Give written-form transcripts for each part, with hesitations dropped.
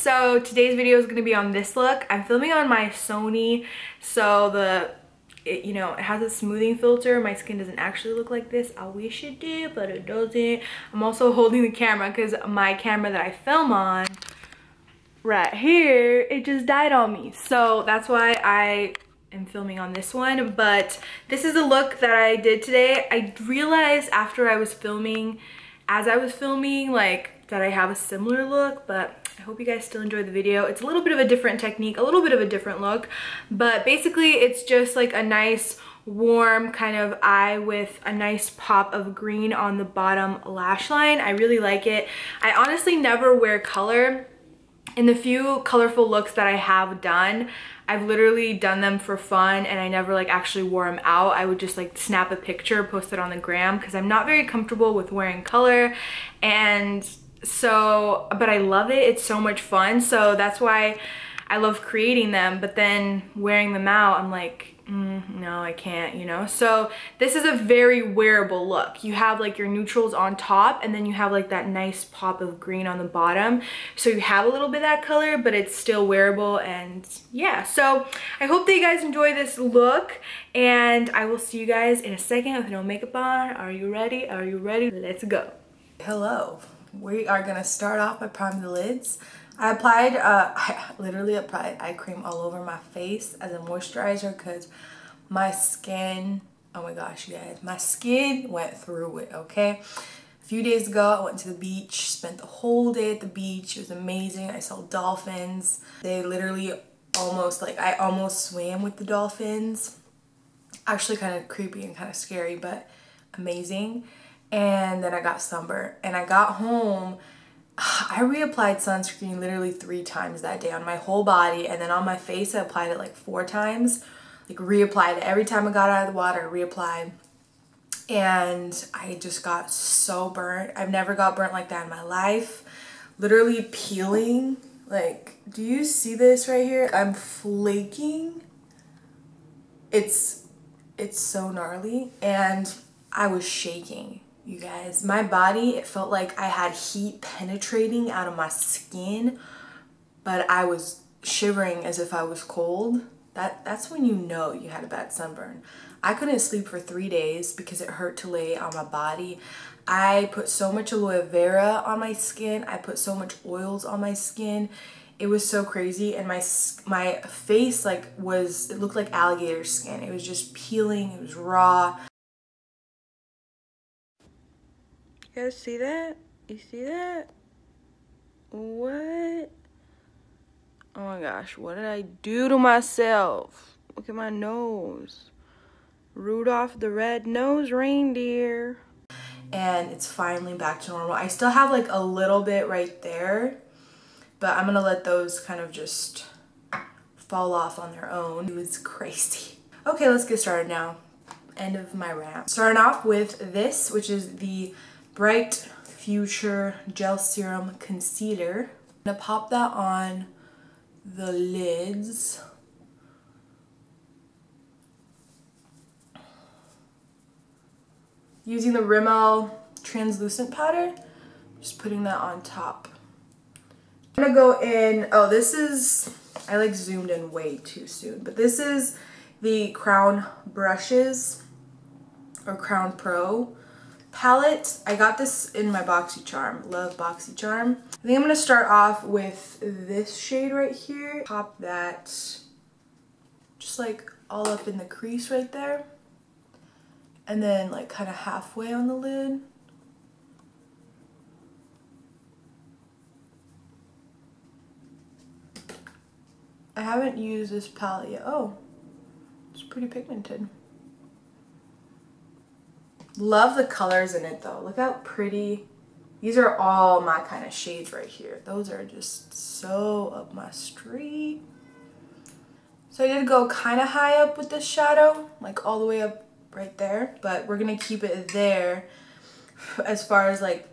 So today's video is going to be on this look. I'm filming on my Sony, so it has a smoothing filter. My skin doesn't actually look like this. I wish it did, but it doesn't. I'm also holding the camera because my camera that I film on right here, it just died on me. So that's why I am filming on this one. But this is a look that I did today. I realized after I was filming, as I was filming, like, that I have a similar look, but I hope you guys still enjoyed the video. It's a little bit of a different technique, a little bit of a different look, but basically it's just like a nice warm kind of eye with a nice pop of green on the bottom lash line. I really like it. I honestly never wear color. In the few colorful looks that I have done, I've literally done them for fun and I never like actually wore them out. I would just like snap a picture, post it on the gram because I'm not very comfortable with wearing color. And so, but I love it. It's so much fun. So that's why I love creating them. But then wearing them out, I'm like, no, I can't, you know? So this is a very wearable look. You have like your neutrals on top and then you have like that nice pop of green on the bottom. So you have a little bit of that color, but it's still wearable. And yeah, so I hope that you guys enjoy this look and I will see you guys in a second with no makeup on. Are you ready? Are you ready? Let's go. Hello. We are gonna start off by priming the lids. I literally applied eye cream all over my face as a moisturizer because my skin, oh my gosh, you guys, my skin went through it, okay? A few days ago, I went to the beach, spent the whole day at the beach. It was amazing. I saw dolphins. They literally almost, like, I almost swam with the dolphins. Actually kind of creepy and kind of scary, but amazing. And then I got sunburned. And I got home, I reapplied sunscreen literally 3 times that day on my whole body, and then on my face I applied it like 4 times. Like reapplied it. Every time I got out of the water, reapplied. And I just got so burnt. I've never got burnt like that in my life. Literally peeling. Like, do you see this right here? I'm flaking. It's so gnarly. And I was shaking. You guys, my body, it felt like I had heat penetrating out of my skin, but I was shivering as if I was cold. That's when you know you had a bad sunburn. I couldn't sleep for 3 days because it hurt to lay on my body. I put so much aloe vera on my skin. I put so much oils on my skin. It was so crazy, and my face like it looked like alligator skin. It was just peeling. It was raw. You guys see that? You see that? What? Oh my gosh, what did I do to myself? Look at my nose. Rudolph the red-nosed reindeer. And it's finally back to normal. I still have like a little bit right there, but I'm gonna let those kind of just fall off on their own. It was crazy. Okay, let's get started now. End of my rant. Starting off with this, which is the Bright Future Gel Serum Concealer. I'm gonna pop that on the lids. Using the Rimmel translucent powder, just putting that on top. I'm gonna go in, oh, this is, I like zoomed in way too soon, but this is the Crown Brushes or Crown Pro palette. I got this in my BoxyCharm. Love BoxyCharm. I think I'm gonna start off with this shade right here. Pop that just like all up in the crease right there. And then like kind of halfway on the lid. I haven't used this palette yet. Oh, it's pretty pigmented. Love the colors in it though. Look how pretty. These are all my kind of shades right here. Those are just so up my street. So I did go kind of high up with this shadow, like all the way up right there, but we're gonna keep it there as far as like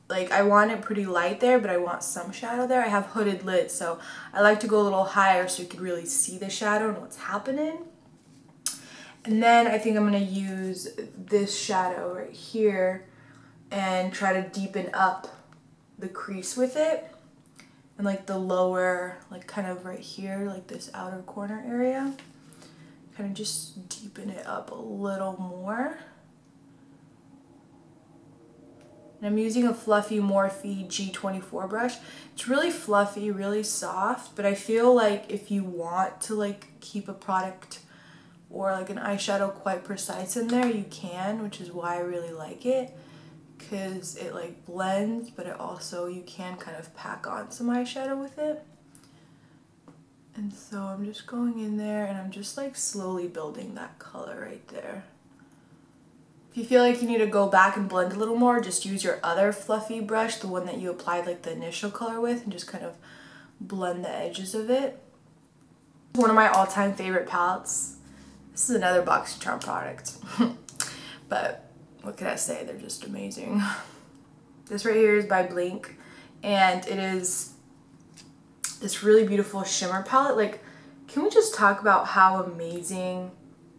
I want it pretty light there, but I want some shadow there. I have hooded lids, so I like to go a little higher so you can really see the shadow and what's happening. And then I think I'm going to use this shadow right here and try to deepen up the crease with it. and like the lower, like kind of right here, like this outer corner area. Kind of just deepen it up a little more. And I'm using a fluffy Morphe G24 brush. It's really fluffy, really soft, but I feel like if you want to like keep a product or like an eyeshadow quite precise in there, you can, which is why I really like it, because it like blends, but it also, you can kind of pack on some eyeshadow with it. And so I'm just going in there and I'm just like slowly building that color right there. If you feel like you need to go back and blend a little more, just use your other fluffy brush, the one that you applied like the initial color with, and just kind of blend the edges of it. One of my all-time favorite palettes. This is another BoxyCharm product. But what can I say? They're just amazing. This right here is by Blinc, and it is this really beautiful shimmer palette. Like, can we just talk about how amazing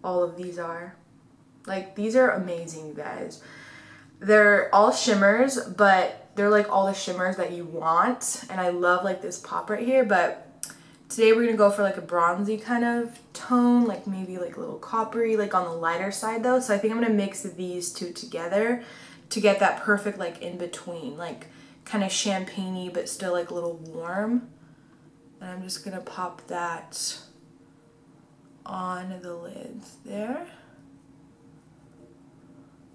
all of these are? Like, these are amazing, you guys. They're all shimmers, but they're like all the shimmers that you want. And I love like this pop right here, but today we're gonna go for like a bronzy kind of tone, like maybe like a little coppery, like on the lighter side though. So I think I'm gonna mix these two together to get that perfect like in between, like kind of champagne-y, but still like a little warm. And I'm just gonna pop that on the lids there.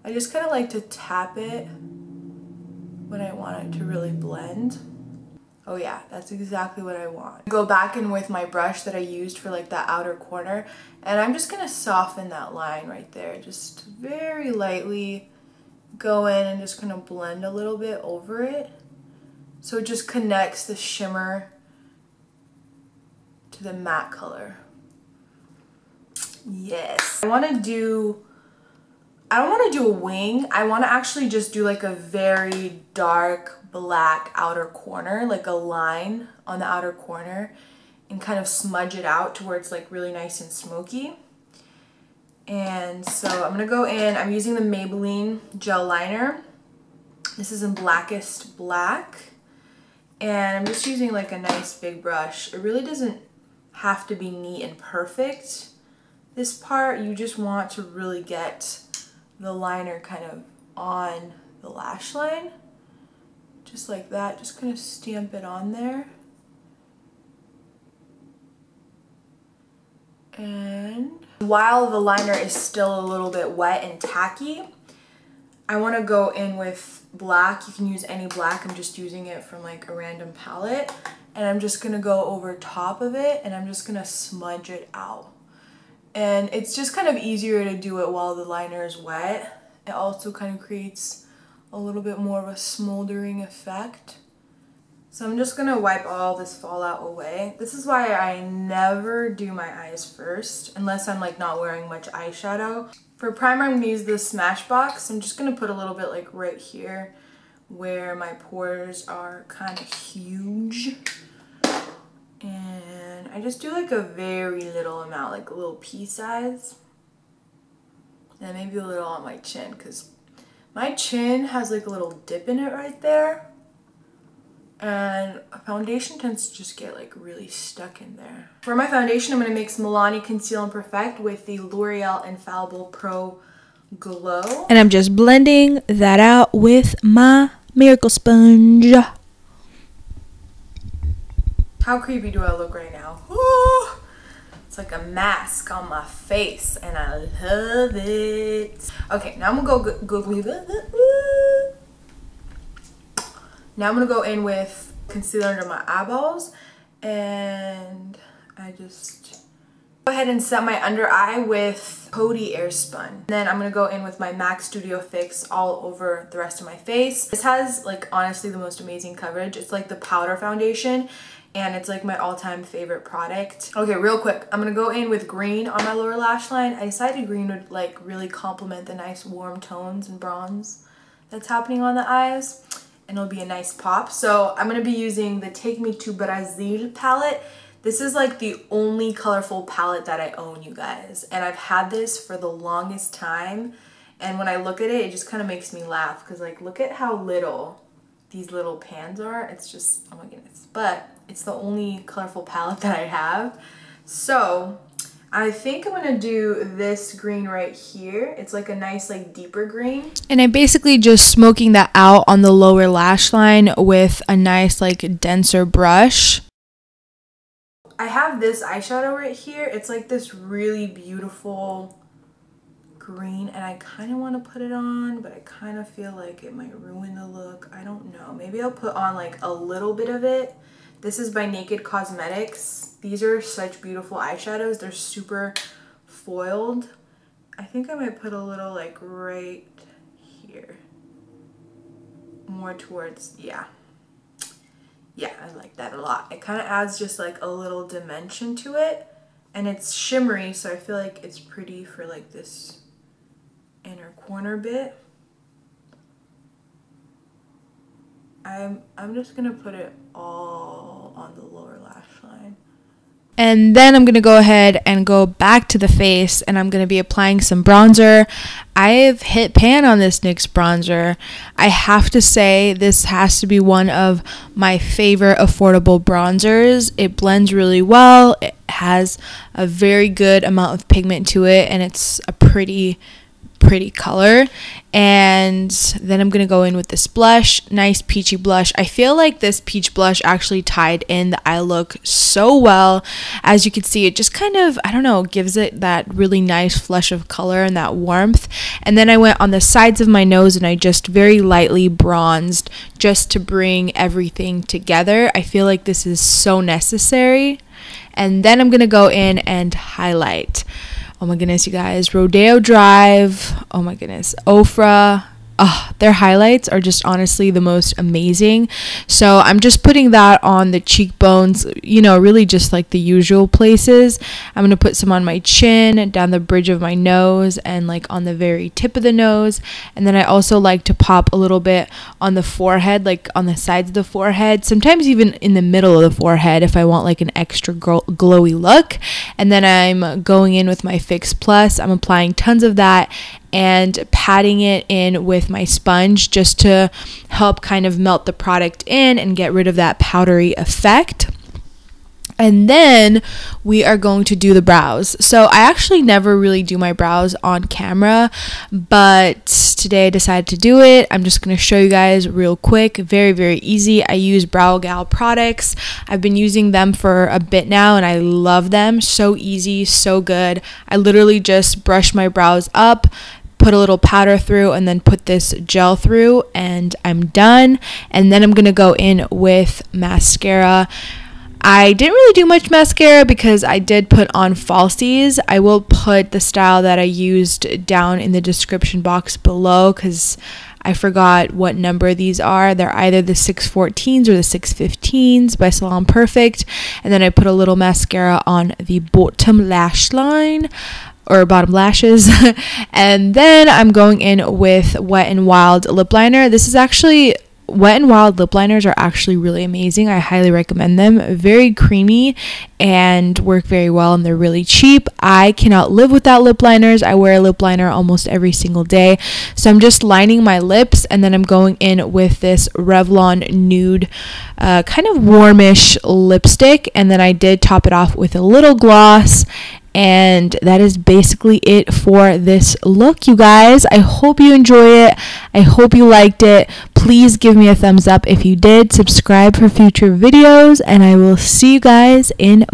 I just kind of like to tap it when I want it to really blend. Oh yeah, that's exactly what I want. Go back in with my brush that I used for like that outer corner, and I'm just gonna soften that line right there. Just very lightly go in and just gonna blend a little bit over it. So it just connects the shimmer to the matte color. Yes. I don't want to do a wing. I want to actually just do like a very dark black outer corner, like a line on the outer corner, and kind of smudge it out to where it's like really nice and smoky. And so I'm going to go in, I'm using the Maybelline Gel Liner. This is in Blackest Black. And I'm just using like a nice big brush. It really doesn't have to be neat and perfect. This part, you just want to really get the liner kind of on the lash line, just like that. Just kind of stamp it on there. And while the liner is still a little bit wet and tacky, I want to go in with black. You can use any black. I'm just using it from like a random palette, and I'm just gonna go over top of it and I'm just gonna smudge it out. And it's just kind of easier to do it while the liner is wet. It also kind of creates a little bit more of a smoldering effect. So I'm just gonna wipe all this fallout away. This is why I never do my eyes first, unless I'm like not wearing much eyeshadow. For primer, I'm gonna use the Smashbox. I'm just gonna put a little bit like right here where my pores are kind of huge. And I just do like a very little amount, like a little pea size. And maybe a little on my chin, because my chin has like a little dip in it right there. And foundation tends to just get like really stuck in there. For my foundation, I'm going to mix Milani Conceal and Perfect with the L'Oreal Infallible Pro Glow. And I'm just blending that out with my Miracle Sponge. How creepy do I look right now? Ooh, it's like a mask on my face and I love it. Okay, now I'm gonna Now I'm gonna go in with concealer under my eyeballs, and I just go ahead and set my under eye with Coty Airspun. Then I'm gonna go in with my MAC Studio Fix all over the rest of my face. This has like honestly the most amazing coverage. It's like the powder foundation, and it's like my all-time favorite product. Okay, real quick, I'm gonna go in with green on my lower lash line. I decided green would like really complement the nice warm tones and bronze that's happening on the eyes, and it'll be a nice pop. So I'm gonna be using the Take Me to Brazil palette. This is like the only colorful palette that I own, you guys, and I've had this for the longest time, and when I look at it, it just kind of makes me laugh, because like look at how little these little pans are. It's just, oh my goodness. But it's the only colorful palette that I have. So I think I'm gonna do this green right here. It's like a nice like deeper green. And I'm basically just smoking that out on the lower lash line with a nice like denser brush. I have this eyeshadow right here. It's like this really beautiful green, and I kind of want to put it on, but I kind of feel like it might ruin the look. I don't know. Maybe I'll put on like a little bit of it. This is by Naked Cosmetics. These are such beautiful eyeshadows. They're super foiled. I think I might put a little like right here. More towards, yeah. Yeah, I like that a lot. It kind of adds just like a little dimension to it. And it's shimmery, so I feel like it's pretty for like this inner corner bit. I'm just gonna put it all on the lower lash line. And then I'm going to go ahead and go back to the face, and I'm going to be applying some bronzer. I've hit pan on this NYX bronzer. I have to say this has to be one of my favorite affordable bronzers. It blends really well. It has a very good amount of pigment to it, and it's a pretty color. And then I'm gonna go in with this blush, nice peachy blush. I feel like this peach blush actually tied in the eye look so well. As you can see, it just kind of, I don't know, gives it that really nice flush of color and that warmth. And then I went on the sides of my nose and I just very lightly bronzed just to bring everything together. I feel like this is so necessary. And then I'm gonna go in and highlight. Oh my goodness, you guys. Rodeo Drive. Oh my goodness. Ofra. Their highlights are just honestly the most amazing. So I'm just putting that on the cheekbones, you know, really just like the usual places. I'm going to put some on my chin, down the bridge of my nose, and like on the very tip of the nose. And then I also like to pop a little bit on the forehead, like on the sides of the forehead, sometimes even in the middle of the forehead if I want like an extra glowy look. And then I'm going in with my Fix Plus. I'm applying tons of that and patting it in with my sponge just to help kind of melt the product in and get rid of that powdery effect. And then we are going to do the brows. So I actually never really do my brows on camera, but today I decided to do it. I'm just going to show you guys real quick. Very easy. I use BrowGal products. I've been using them for a bit now and I love them. So easy, so good. I literally just brush my brows up, put a little powder through, and then put this gel through, and I'm done. And then I'm going to go in with mascara. I didn't really do much mascara because I did put on falsies. I will put the style that I used down in the description box below because I forgot what number these are. They're either the 614s or the 615s by Salon Perfect. And then I put a little mascara on the bottom lash line, or bottom lashes. And then I'm going in with Wet n Wild lip liner. This is actually, Wet n Wild lip liners are actually really amazing. I highly recommend them. Very creamy and work very well, and they're really cheap. I cannot live without lip liners. I wear a lip liner almost every single day. So I'm just lining my lips, and then I'm going in with this Revlon nude kind of warmish lipstick, and then I did top it off with a little gloss. And that is basically it for this look, you guys. I hope you enjoy it. I hope you liked it. Please give me a thumbs up if you did. Subscribe for future videos, and I will see you guys in